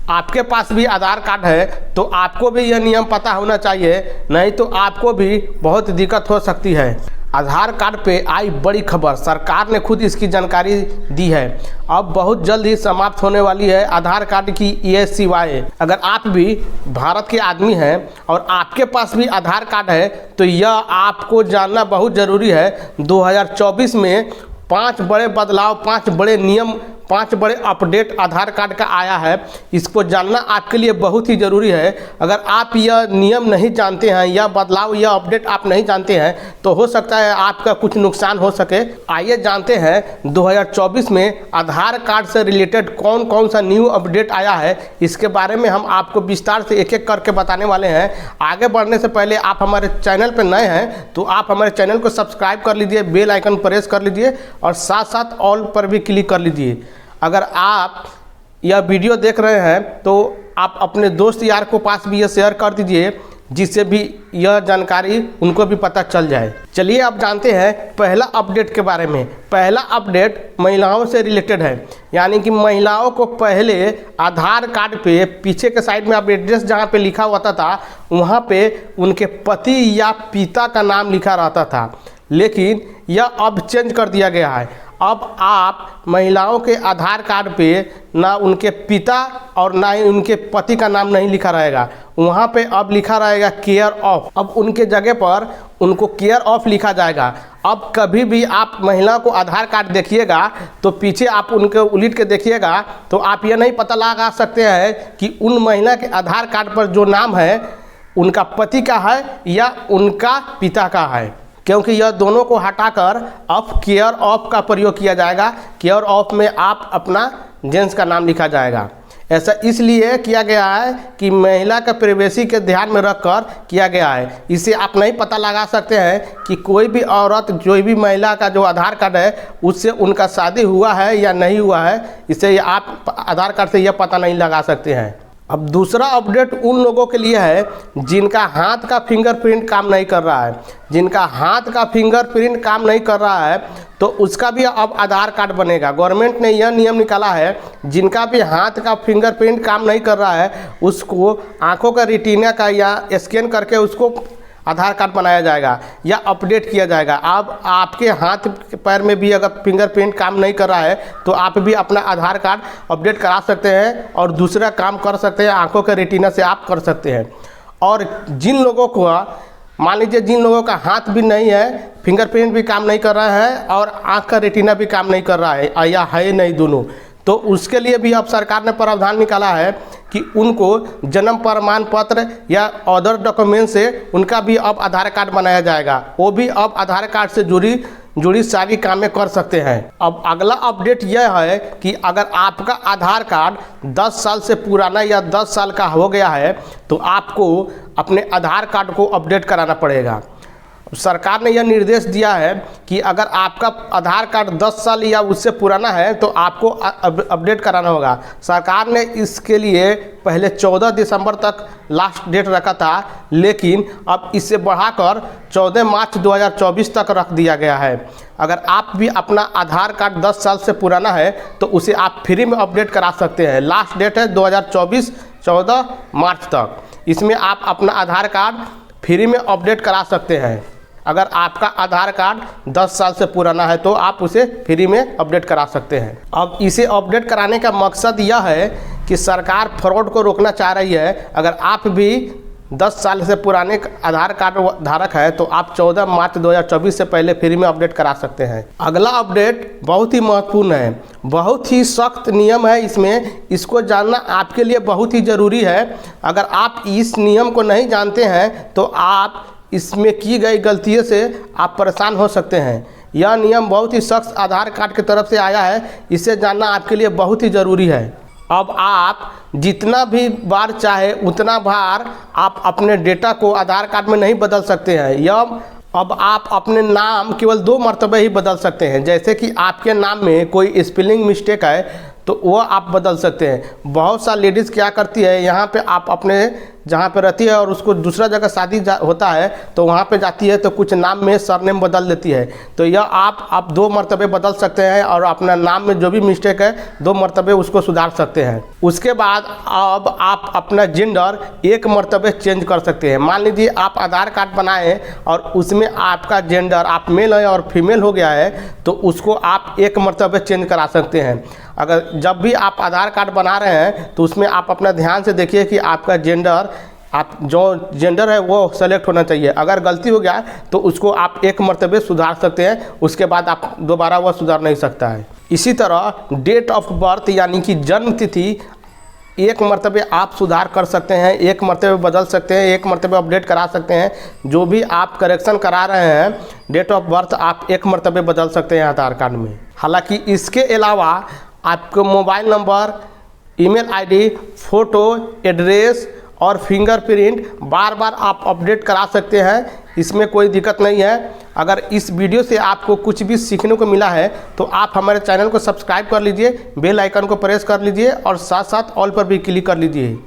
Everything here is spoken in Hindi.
आपके पास भी आधार कार्ड है तो आपको भी यह नियम पता होना चाहिए, नहीं तो आपको भी बहुत दिक्कत हो सकती है। आधार कार्ड पे आई बड़ी खबर, सरकार ने खुद इसकी जानकारी दी है। अब बहुत जल्द ही समाप्त होने वाली है आधार कार्ड की ये सेवाएं। अगर आप भी भारत के आदमी हैं और आपके पास भी आधार कार्ड है तो यह आपको जानना बहुत ज़रूरी है। 2024 में 5 बड़े बदलाव, 5 बड़े नियम, 5 बड़े अपडेट आधार कार्ड का आया है। इसको जानना आपके लिए बहुत ही ज़रूरी है। अगर आप यह नियम नहीं जानते हैं, यह बदलाव, यह अपडेट आप नहीं जानते हैं तो हो सकता है आपका कुछ नुकसान हो सके। आइए जानते हैं 2024 में आधार कार्ड से रिलेटेड कौन कौन सा न्यू अपडेट आया है। इसके बारे में हम आपको विस्तार से एक एक करके बताने वाले हैं। आगे बढ़ने से पहले आप हमारे चैनल पर नए हैं तो आप हमारे चैनल को सब्सक्राइब कर लीजिए, बेल आइकन प्रेस कर लीजिए और साथ साथ ऑल पर भी क्लिक कर लीजिए। अगर आप यह वीडियो देख रहे हैं तो आप अपने दोस्त यार को पास भी यह शेयर कर दीजिए, जिससे भी यह जानकारी उनको भी पता चल जाए। चलिए अब जानते हैं पहला अपडेट के बारे में। पहला अपडेट महिलाओं से रिलेटेड है, यानी कि महिलाओं को पहले आधार कार्ड पे पीछे के साइड में अब एड्रेस जहाँ पे लिखा होता था वहाँ पे उनके पति या पिता का नाम लिखा रहता था, लेकिन यह अब चेंज कर दिया गया है। अब आप महिलाओं के आधार कार्ड पे ना उनके पिता और ना ही उनके पति का नाम नहीं लिखा रहेगा, वहाँ पे अब लिखा रहेगा केयर ऑफ। अब उनके जगह पर उनको केयर ऑफ लिखा जाएगा। अब कभी भी आप महिला को आधार कार्ड देखिएगा तो पीछे आप उनके उलट के देखिएगा तो आप ये नहीं पता लगा सकते हैं कि उन महिला के आधार कार्ड पर जो नाम है उनका पति का है या उनका पिता का है, क्योंकि यह दोनों को हटाकर अब केयर ऑफ का प्रयोग किया जाएगा। केयर ऑफ में आप अपना जेंट्स का नाम लिखा जाएगा। ऐसा इसलिए किया गया है कि महिला का प्राइवेसी के ध्यान में रखकर किया गया है। इसे आप नहीं पता लगा सकते हैं कि कोई भी औरत, जो भी महिला का जो आधार कार्ड है उससे उनका शादी हुआ है या नहीं हुआ है, इसे आप आधार कार्ड से यह पता नहीं लगा सकते हैं। अब दूसरा अपडेट उन लोगों के लिए है जिनका हाथ का फिंगरप्रिंट काम नहीं कर रहा है। जिनका हाथ का फिंगरप्रिंट काम नहीं कर रहा है तो उसका भी अब आधार कार्ड बनेगा। गवर्नमेंट ने यह नियम निकाला है, जिनका भी हाथ का फिंगरप्रिंट काम नहीं कर रहा है उसको आंखों का रेटिना का या स्कैन करके उसको आधार कार्ड बनाया जाएगा या अपडेट किया जाएगा। अब आपके हाथ पैर में भी अगर फिंगरप्रिंट काम नहीं कर रहा है तो आप भी अपना आधार कार्ड अपडेट करा सकते हैं और दूसरा काम कर सकते हैं, आंखों के रेटिना से आप कर सकते हैं। और जिन लोगों को मान लीजिए जिन लोगों का हाथ भी नहीं है, फिंगरप्रिंट भी काम नहीं कर रहा है और आँख का रेटिना भी काम नहीं कर रहा है या है नहीं दोनों, तो उसके लिए भी अब सरकार ने प्रावधान निकाला है कि उनको जन्म प्रमाण पत्र या अदर डॉक्यूमेंट से उनका भी अब आधार कार्ड बनाया जाएगा। वो भी अब आधार कार्ड से जुड़ी सारी कामें कर सकते हैं। अब अगला अपडेट यह है कि अगर आपका आधार कार्ड 10 साल से पुराना या 10 साल का हो गया है तो आपको अपने आधार कार्ड को अपडेट कराना पड़ेगा। सरकार ने यह निर्देश दिया है कि अगर आपका आधार कार्ड 10 साल या उससे पुराना है तो आपको अपडेट कराना होगा। सरकार ने इसके लिए पहले 14 दिसंबर तक लास्ट डेट रखा था, लेकिन अब इसे बढ़ाकर 14 मार्च 2024 तक रख दिया गया है। अगर आप भी अपना आधार कार्ड 10 साल से पुराना है तो उसे आप फ्री में अपडेट करा सकते हैं। लास्ट डेट है 2024 14 मार्च तक। इसमें आप अपना आधार कार्ड फ्री में अपडेट करा सकते हैं। अगर आपका आधार कार्ड 10 साल से पुराना है तो आप उसे फ्री में अपडेट करा सकते हैं। अब इसे अपडेट कराने का मकसद यह है कि सरकार फ्रॉड को रोकना चाह रही है। अगर आप भी 10 साल से पुराने आधार कार्ड धारक है तो आप 14 मार्च 2024 से पहले फ्री में अपडेट करा सकते हैं। अगला अपडेट बहुत ही महत्वपूर्ण है, बहुत ही सख्त नियम है इसमें, इसको जानना आपके लिए बहुत ही ज़रूरी है। अगर आप इस नियम को नहीं जानते हैं तो आप इसमें की गई गलतियों से आप परेशान हो सकते हैं। यह नियम बहुत ही सख्त आधार कार्ड की तरफ से आया है, इसे जानना आपके लिए बहुत ही ज़रूरी है। अब आप जितना भी बार चाहे उतना बार आप अपने डेटा को आधार कार्ड में नहीं बदल सकते हैं। यह अब आप अपने नाम केवल 2 मरतबे ही बदल सकते हैं। जैसे कि आपके नाम में कोई स्पेलिंग मिस्टेक है तो वो आप बदल सकते हैं। बहुत सा लेडीज़ क्या करती है, यहाँ पे आप अपने जहाँ पे रहती है और उसको दूसरा जगह शादी होता है तो वहाँ पे जाती है तो कुछ नाम में सरनेम बदल देती है। तो यह आप 2 मरतबे बदल सकते हैं और अपना नाम में जो भी मिस्टेक है 2 मरतबे उसको सुधार सकते हैं। उसके बाद अब आप अपना जेंडर 1 मरतबे चेंज कर सकते हैं। मान लीजिए आप आधार कार्ड बनाए और उसमें आपका जेंडर आप मेल है और फीमेल हो गया है तो उसको आप 1 मरतबे चेंज करा सकते हैं। अगर जब भी आप आधार कार्ड बना रहे हैं तो उसमें आप अपना ध्यान से देखिए कि आपका जेंडर, आप जो जेंडर है वो सेलेक्ट होना चाहिए। अगर गलती हो गया तो उसको आप 1 मरतबे सुधार सकते हैं, उसके बाद आप दोबारा वह सुधार नहीं सकता है। इसी तरह डेट ऑफ बर्थ यानी कि जन्म तिथि 1 मरतबे आप सुधार कर सकते हैं, 1 मरतबे बदल सकते हैं, 1 मरतबे अपडेट करा सकते हैं। जो भी आप करेक्शन करा रहे हैं डेट ऑफ बर्थ आप 1 मरतबे बदल सकते हैं आधार कार्ड में। हालांकि इसके अलावा आपको mobile number, email ID, photo, address और फिंगरप्रिंट बार बार आप अपडेट करा सकते हैं, इसमें कोई दिक्कत नहीं है। अगर इस वीडियो से आपको कुछ भी सीखने को मिला है तो आप हमारे चैनल को सब्सक्राइब कर लीजिए, बेल आइकन को प्रेस कर लीजिए और साथ साथ ऑल पर भी क्लिक कर लीजिए।